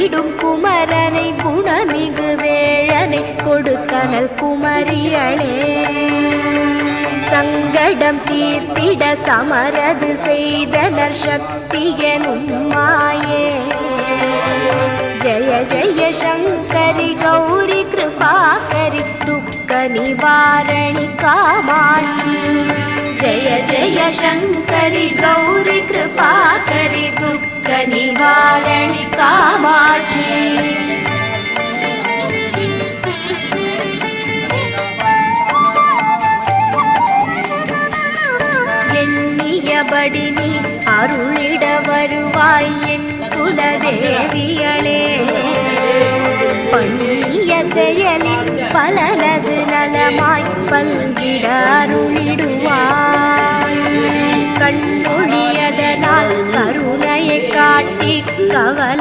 கும்பிடும் குமரனை குணமிகு வேழனை கொடுத்தனல் குமரியளே சங்கடம் தீர்த்திட சமரது செய்தனர் சக்தியனும் மாயே ஜய ஜய சங்கரி கௌரி கிருபாகரி துக்க நிவாரணி காமாட்சி जय जय शंकरि गौरी कृपाकरि दुःख निवारणि कामाक्षी எண்ணியபடி நீ அருளிட வருவாய் என் குலதேவியளே பண்ணிய செயலின் பலனது நலமாய் பல்கிட அருளிடுவாய் கண்ணொழியதனால் கருணையை காட்டி கவலை